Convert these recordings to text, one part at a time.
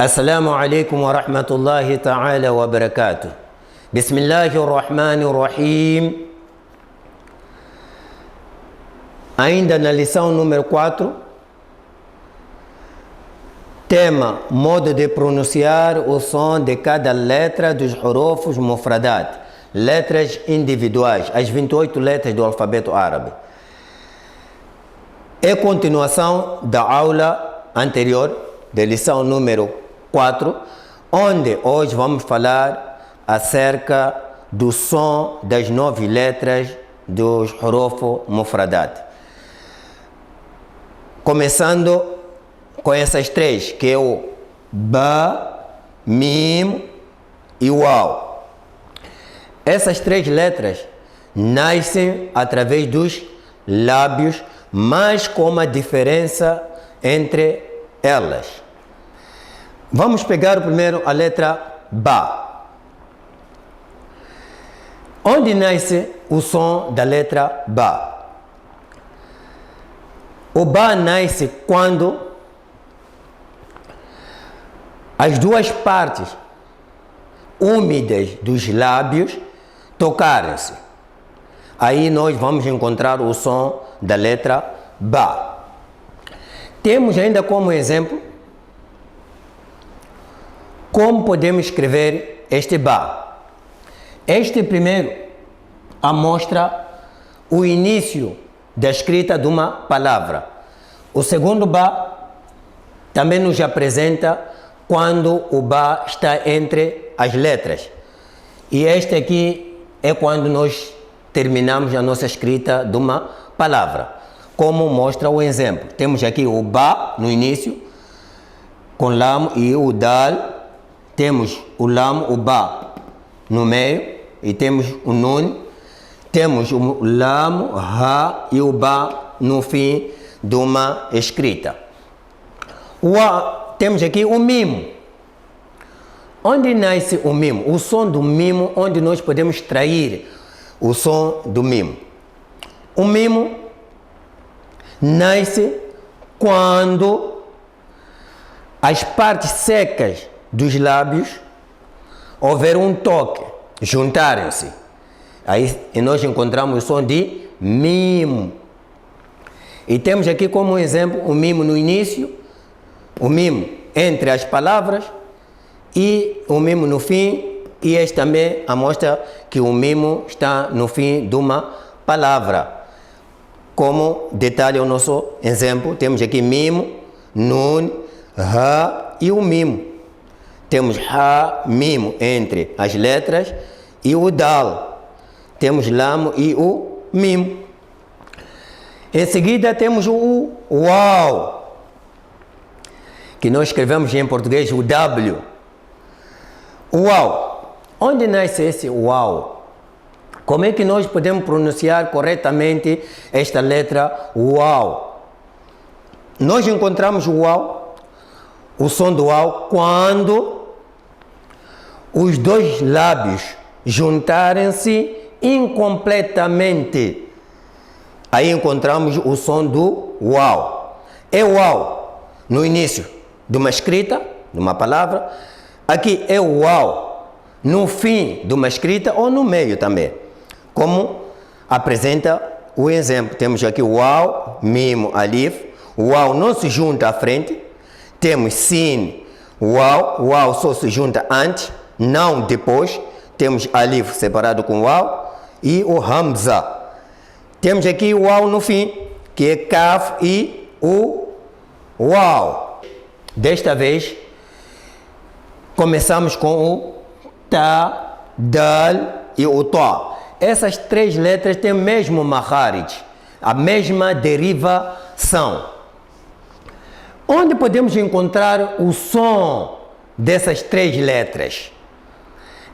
Assalamu alaikum wa rahmatullahi ta'ala wa barakatuh. Bismillahirrahmanirrahim. Ainda na lição número 4, tema: modo de pronunciar o som de cada letra dos hurufos mufradat, letras individuais, as 28 letras do alfabeto árabe. É continuação da aula anterior, da lição número 4, onde hoje vamos falar acerca do som das 9 letras dos huruf mufradat. Começando com essas três, que é o Ba, Mim e Waw. Essas três letras nascem através dos lábios, mas com uma diferença entre elas. Vamos pegar primeiro a letra Ba. Onde nasce o som da letra Ba? O Ba nasce quando as duas partes úmidas dos lábios tocarem-se. Aí nós vamos encontrar o som da letra Ba. Temos ainda como exemplo como podemos escrever este Ba. Este primeiro mostra o início da escrita de uma palavra. O segundo Ba também nos apresenta quando o Ba está entre as letras. E este aqui é quando nós terminamos a nossa escrita de uma palavra, como mostra o exemplo. Temos aqui o Ba no início, com Lam e o Dal. Temos o Lam, o Ba no meio, e temos o Nun. Temos o Lam, Ha e o Ba no fim de uma escrita. Temos aqui o Mim. Onde nasce o Mim? O som do Mim, onde nós podemos extrair o som do Mim. O Mim nasce quando as partes secas dos lábios houver um toque, juntarem-se. Aí nós encontramos o som de Mim. E temos aqui como exemplo o Mim no início, o Mim entre as palavras e o Mim no fim. E este também mostra que o Mim está no fim de uma palavra. Como detalhe o nosso exemplo, temos aqui Mim, Nun, Ha e o Mim. Temos Ha, Mim entre as letras e o Dal. Temos Lam e o Mim. Em seguida temos o Waw, que nós escrevemos em português o W. O Waw. Onde nasce esse Waw? Como é que nós podemos pronunciar corretamente esta letra Waw? Nós encontramos o Waw, o som do Waw, quando os dois lábios juntarem-se incompletamente. Aí encontramos o som do Waw. É Waw no início de uma escrita, de uma palavra. Aqui é o Waw no fim de uma escrita ou no meio também, como apresenta o exemplo. Temos aqui o Waw, Mim, Alif. O Waw não se junta à frente. Temos Sin, Waw. O Waw só se junta antes, não depois. Temos Alif separado com Waw e o Hamza. Temos aqui o Waw no fim, que é Kaf e o Waw. Desta vez, começamos com o Ta, Dal e o Ta. Essas três letras têm o mesmo Makharij, a mesma derivação. Onde podemos encontrar o som dessas três letras?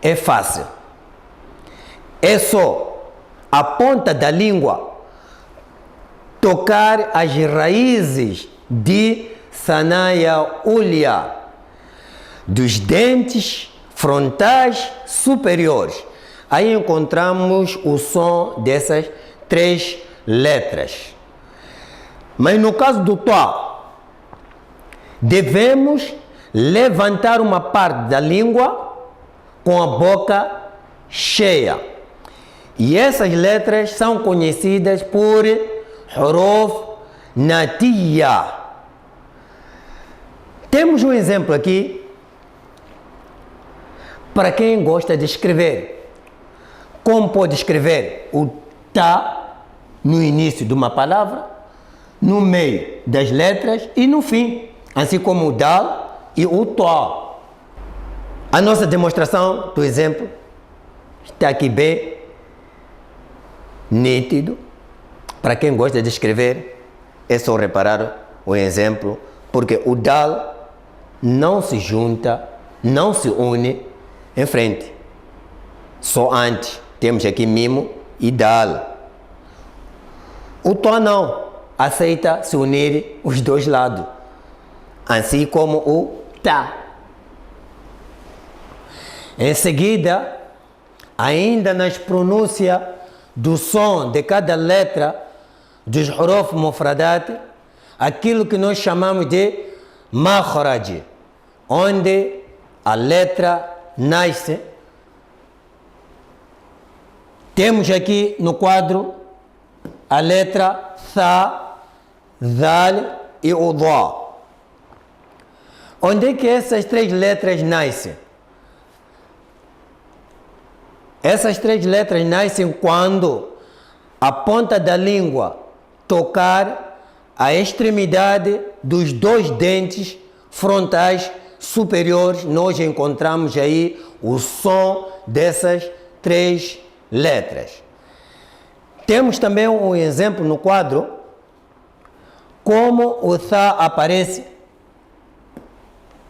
É fácil. É só a ponta da língua tocar as raízes de Sanaya Ulya, dos dentes frontais superiores. Aí encontramos o som dessas três letras. Mas no caso do Ta, devemos levantar uma parte da língua com a boca cheia. E essas letras são conhecidas por huruf natiya. Temos um exemplo aqui para quem gosta de escrever. Como pode escrever o tá no início de uma palavra, no meio das letras e no fim, assim como o dal e o tó. A nossa demonstração do exemplo está aqui bem nítido. Para quem gosta de escrever, é só reparar o exemplo, porque o dal não se junta, não se une em frente. Só antes temos aqui mimo e dal. O tó não aceita se unir os dois lados, assim como o tá. Em seguida, ainda nas pronúncias do som de cada letra dos huruf mufradat, aquilo que nós chamamos de makhraj, onde a letra nasce. Temos aqui no quadro a letra tha, dal e o dha. Onde é que essas três letras nascem? Essas três letras nascem quando a ponta da língua tocar a extremidade dos dois dentes frontais superiores. Nós encontramos aí o som dessas três letras. Temos também um exemplo no quadro, como o tha aparece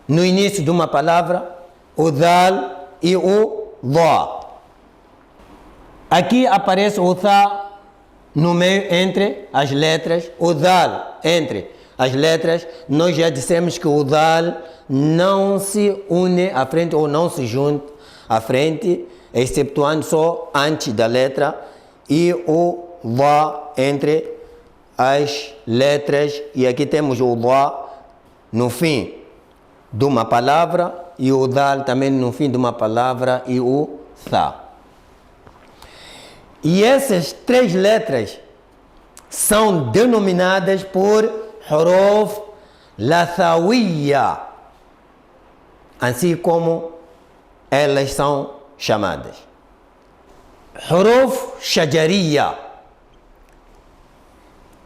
no início de uma palavra, o dal e o dha. Aqui aparece o tha no meio entre as letras, o dal entre as letras. Nós já dissemos que o dal não se une à frente ou não se junta à frente, exceptuando só antes da letra, e o dha entre as letras. E aqui temos o dha no fim de uma palavra e o dal também no fim de uma palavra e o tha. E essas três letras são denominadas por huruf lathawiyya, assim como elas são chamadas. Huruf shajariyya.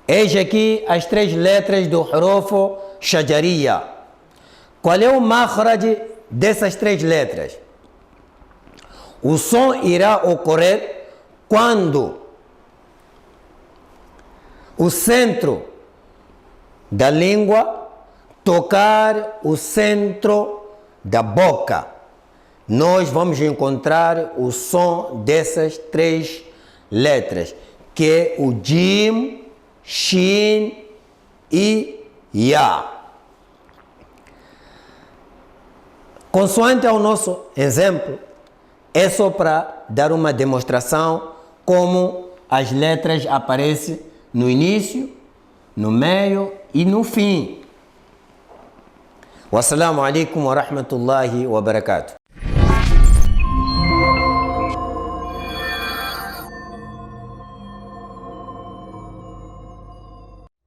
Eis aqui as três letras do huruf shajariyya. Qual é o makhraj dessas três letras? O som irá ocorrer quando o centro da língua tocar o centro da boca. Nós vamos encontrar o som dessas três letras, que é o jim, shin e ya. Consoante ao nosso exemplo, é só para dar uma demonstração como as letras aparecem no início, no meio e no fim. Wassalamu alaikum wa rahmatullahi wa barakatuh.